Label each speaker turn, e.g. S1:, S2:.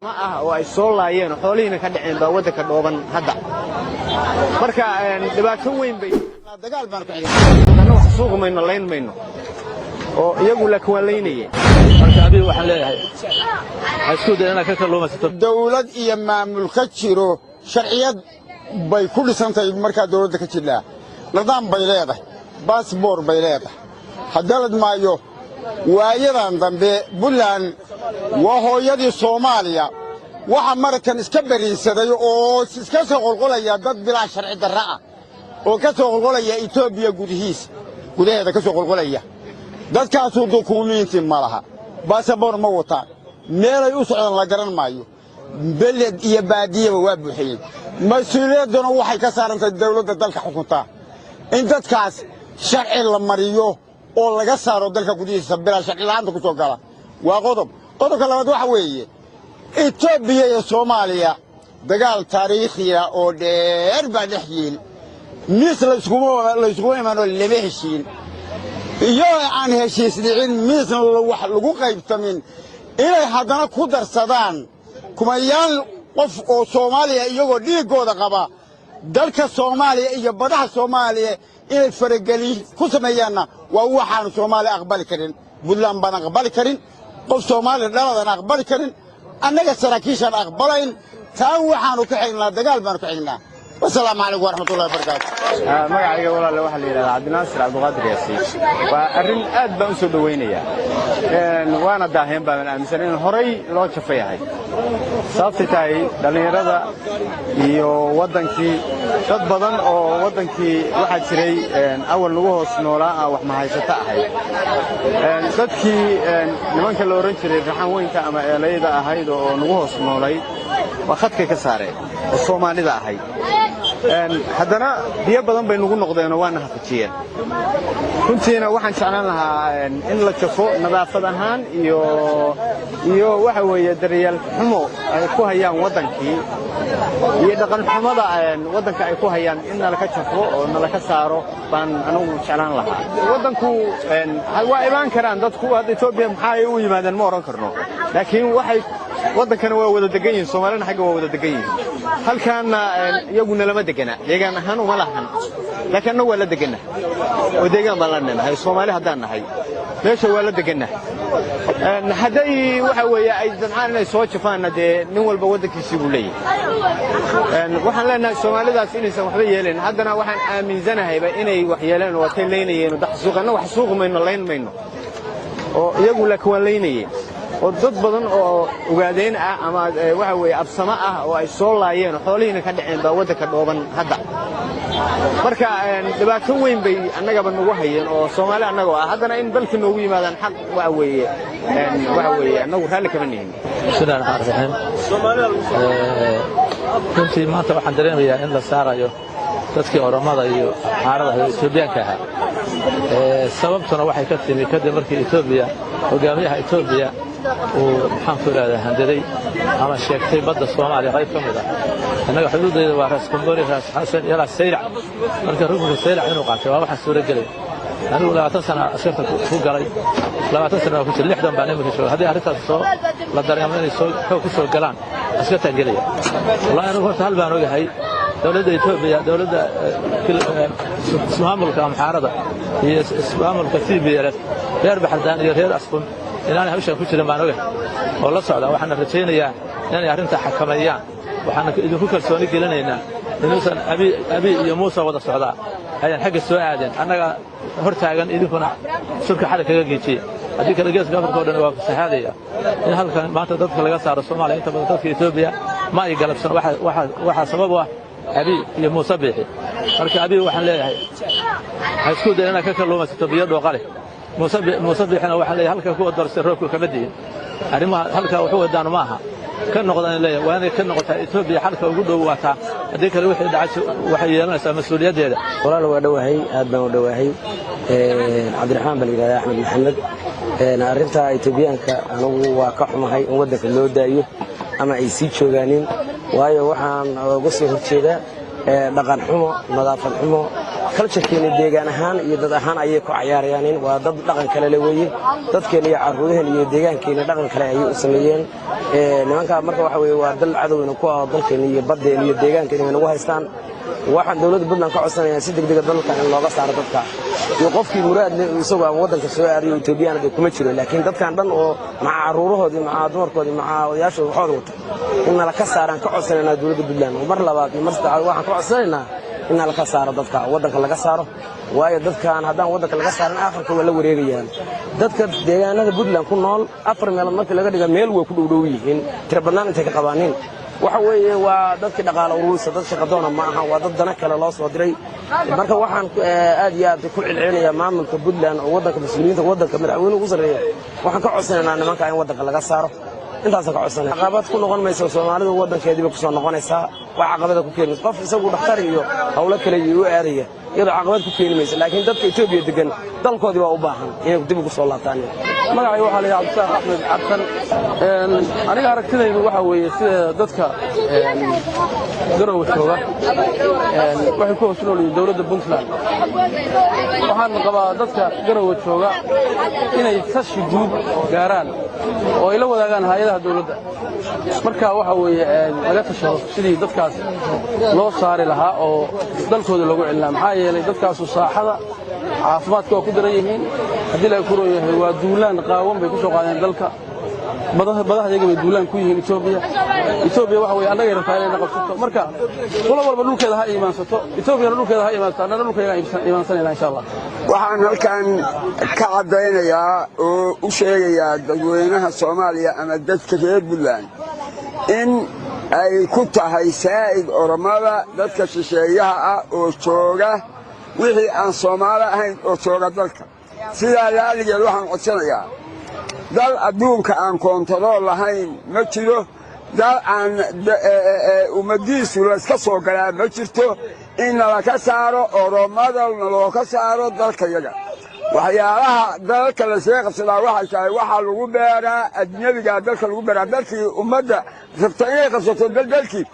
S1: ما oo ay soo laayeen xoolihiina ka dhaceen baa wadanka dhooban hadda marka dhibaato weyn bay dagaal baan ku xigay wax suuq mayno leen mayno oo iyagu la kuwaleynayeen
S2: marka adiga waxaan leeyahay isku dayna ka kalluumaysato
S3: dawlad iyo maamul ka jiro sharciyad bay ku dhisantay marka dawladda ka jilaa nidaam bay leedahay passport bay leedahay hadalad maayo waayadan dambe bulan waa hooyadii Soomaaliya waxa markan iska bariinsaday oo iska soo qolqolaya dad bilaa sharci darra ah oo ka soo qolqolaya Itoobiya gudaheeda ka soo qolqolaya dadkaas oo dukumeenti ma laha passport ma wataan meelay u socdaan la garan maayo beled iyo baadiye waa buuxiyeen mas'uuliyaduna waxay ka saarantay dawladda dalka xukunta in dadkaas sharci la mariyo oo laga saaro dalka gudihiisa bilaa sharci la'aanta ku soo gala waa qodobka labaad waxa weeye Itoobiya iyo Soomaaliya dagaal taariikhi ah oo dheer baa dhexyeen mis la isku imaano laba heshiin iyo aan heshiisnin mis wax lagu qaybtamin inay haddana ku darsadaan kumayaan qof oo Soomaaliya iyagoo dhiigooda qaba dalka Soomaaliya iyo badaha Soomaaliya inay faragali ku sameeyaan waa waxaan Soomaaliya aqbali karin buntland baan aqbali karin qof Soomaali dhaladan aqbali karin annaga saraakiishan aqbalayn taan waxaanu ka xignaa dagaal baan ka xignaa والسلام عليكم ورحمة الله وبركاته.
S1: مقعي والله لو واحد يلا عبد الناصر عبد القادر ياسين وأرن أد بأنسو دوينية وأنا داهم بمن أمسنين هري لو شفيها هاي صافي تاي دلني رضا يو ودنكي شد بدن أو ودنكي واحد شري أول لوه سنورا أو ما هاي ستاء هاي شدكي لمن كلو رنشري رحموين كأما ليدا هاي دو لوه سنوراي وخدك كسارة الصومالي ذا هاي haddana biyo badan bay nagu noqdeen oo waana hafajiyeen runtiina waxaan jeclaan lahaa in la jafo nadaafad ahaan iyo waxa weeye daryeel xumo ay ku hayaan wadankii iyo dhaqan xumada wadanka ay ku hayaan in la ka jafo oo la ka saaro baan anigu jeclaan lahaa wadanku waa ilaan karaan dadku hadda Itoobiya maxay u yimaadeen ma oran karno laakiin waxay wadankana waa wada degan yihiin Soomaalina xagga waa wada degan yihiin halkaana iyaguna lama degana deegaan ahaan uma lahan laakiin waa la degana oo deegaan balanna hay Soomaali hadaan nahay meesha waa la degana haday waxa weeye ay dadaan inay soo jafaan nin walba wadankiisa uu leeyahay waxaan leenahay Soomaalidaas inaysan waxba yeeleen haddana waxaan aaminsanahay inay wax yeeleen oo ay leynayeen oo daxsuuqana wax suuq mayno leen mayno oo iyagu la kuwaleynayeen oo dad badan oo ugaadeen ah ama waxa weeye absama ah oo ay soo laayeen xoolihiina ka dhaceen baa wadanka dhooban hadda marka dhibaato weyn bay annagaba nagu hayeen oo Soomaali annaga ah haddana in dalka noogu yimaadaan xaq waxa weeye annagu raali kama nihin
S2: sidaan arkayn runtii maanta waxaan dareemayaa in la saarayo dadkii Oromada iyo xaaradaha Itoobiyaanka ah sababtuna waxay ka timi kadib markii Itoobiya hogaamiyaha Itoobiya وحن فلان هندري أما شيكتي بدأ الصومالي غير كمدا أنا حدود وراس كمبوري راس حسن يلا السيرع مركز ركن السيرع إنه قاعد واحد سوري قلي أنا لا تنسى أشرت فوق قلي لا تنسى أنا كنت اللحدة بعدين بكشوا هذه عرفتها الصو لا دري أماني الصو هو كسر القلان أشرت قلي والله أنا قلت هالبان وجهي دولة إثيوبيا دولة اسمها ملك محاربة هي اسمها ملك كثير بيرد يربح الدان يرهير أصلا إن أنا هوشة كتير ما نوجه والله صعدا وحنا رتينا يعني أرنت حكميان وحنا إذا فكر سوني قلنا هنا مثلا أبي يا موسى وضع صعدا هاي حق السؤال أنا هرتاجن إذا كنا شركة حدا كجيتي هذيك الجلسة قبل كنا واقف هذه إن هل كان ما تدرك الجلسة على الصومال أنت بدرك في إثيوبيا ما يقلب سنة واحد سببه أبي يا موسى بيحي مركب أبي وحنا لا هيسكود أنا ككلمة تبيض وقاله مصبحنا وحنا هلك هو درس الروك كمدي أريما هلك وحوه دانو معها كان نقطة إليه وأنا كان نقطة إثيوبيا حلك وجوده وقتها هذيك الواحد عاش وحي لنا مسؤوليات هذا
S4: والله لو دوهي أدنى ودوهي عبد الرحمن بن أحمد محمد أرنتها إثيوبيا أنا وكحمة هاي ودك اللود دايو أما يسيب شغالين وهاي وحن قصي هالشيء ده دقن حمو نظافة حمو kaljarkeena deegaan ahaan iyo dad ahaan ayay ku cayaarayaan waa dad dhaqan kale le weeye dadkeena iyo carruuraheen iyo deegaankeena dhaqan kale ayay u sameeyeen nimanka marka waxa weeye waa dal cadowna ku ah dalkeena iyo baddeena iyo deegaankeena ay nagu haystaan waxaan dawladda Puntland ka codsanayaa si degdeg ah dalka in looga saaro dadka iyo qofkii muraad leh isagoo aan wadanka soo aadayo Itoobiyaana kuma jiro laakiin dadkan dhan oo maca carruurahoodii maca dumarkoodii maca odayaasha waxooda wata in la ka saaraan ka codsanaynaa dawladda Puntland mar labaad iyo mar saddexaad waxaan ka codsanaynaa in la ka saaro dadka wadanka laga saaro waayo dadkan haddaan wadanka laga saarin aakhirka waa la wareegayaan dadka deegaanada Puntland ku nool 4 meelood markii laga dhiga meel way ku dhow yihiin tira badnaan intay ka qabaaneen waxa weeye waa dadkii dhaqaale uruurisa dad shaqo doona ma aha waa dad dana kale loo soo diray marka waxaan aad iyo aad ku cilcilinayaa maamulka Puntland oo wadanka mas'uuliyiinta wadanka madaxweynuhu ugu sareeyo waxaan ka codsanaynaa nimanka in wadanka laga saaro intaas ka codsanay caqabad ku noqon mayso Soomaalidu wadankeedii ku soo noqonaysa waa caqabada ku keenaysa qof isagu dhakhtar iyo hawlo kale iyo aadaya iyadoo caqabad ku keenaysa laakiin dadka Itoobiya degan dalkoodii waa u baahan inay dib ugu soo laabtaan
S2: magacay waxa la yiraahdaa Cabdi Axmed Cabsan aniga aragtidaydu waxa weeye sida dadka garow jooga waxay ku hoos nool yihiin dawladda Puntland waxaan qabaa dadka garow jooga inay tashi guud gaaraan oo ay la wadaagaan hay'adaha dawladda marka waxa weeye laga tashado sidii dadkaas loo saari lahaa oo dalkooda lagu cilnaa maxaa yeelay dadkaas saaxada caafimaadka oo ku daran yihiin hadii la kuro yahay waa duulaan qaawan bay ku soo qaadeen dalka badaha iyaga bay duulaan ku yihiin Itoobiya waxa weeye annaga rabtaa inay qabsato marka qolo walba dhulkeeda ha iimaansato Itoobiya dhulkeeda ha iimaansato annaga dhulkeeda iimaansanayna insha Allah
S3: waxaan halkan ka cadaynayaa oo u sheegayaa dadweynaha Soomaaliya ama dadka reer Puntland in ay ku tahay saa'id oromada dadka shisheeyaha ah oo jooga wixii aan Soomaali ahayn oo jooga dalka sidaa laaligeed waxaan codsanayaa dal adduunka aan koontarool lahayn ma jiro dal aan ummadiisu la iska soo galaa ma jirto in la ka saaro oromada loo ka saaro dalka yaga waxyaalaha dalka la soo qabsadaa waxay tahay waxa lagu beeraa ajnabiga dalka lagu beeraa dalkii ummadda rabta inay qabsato dalkii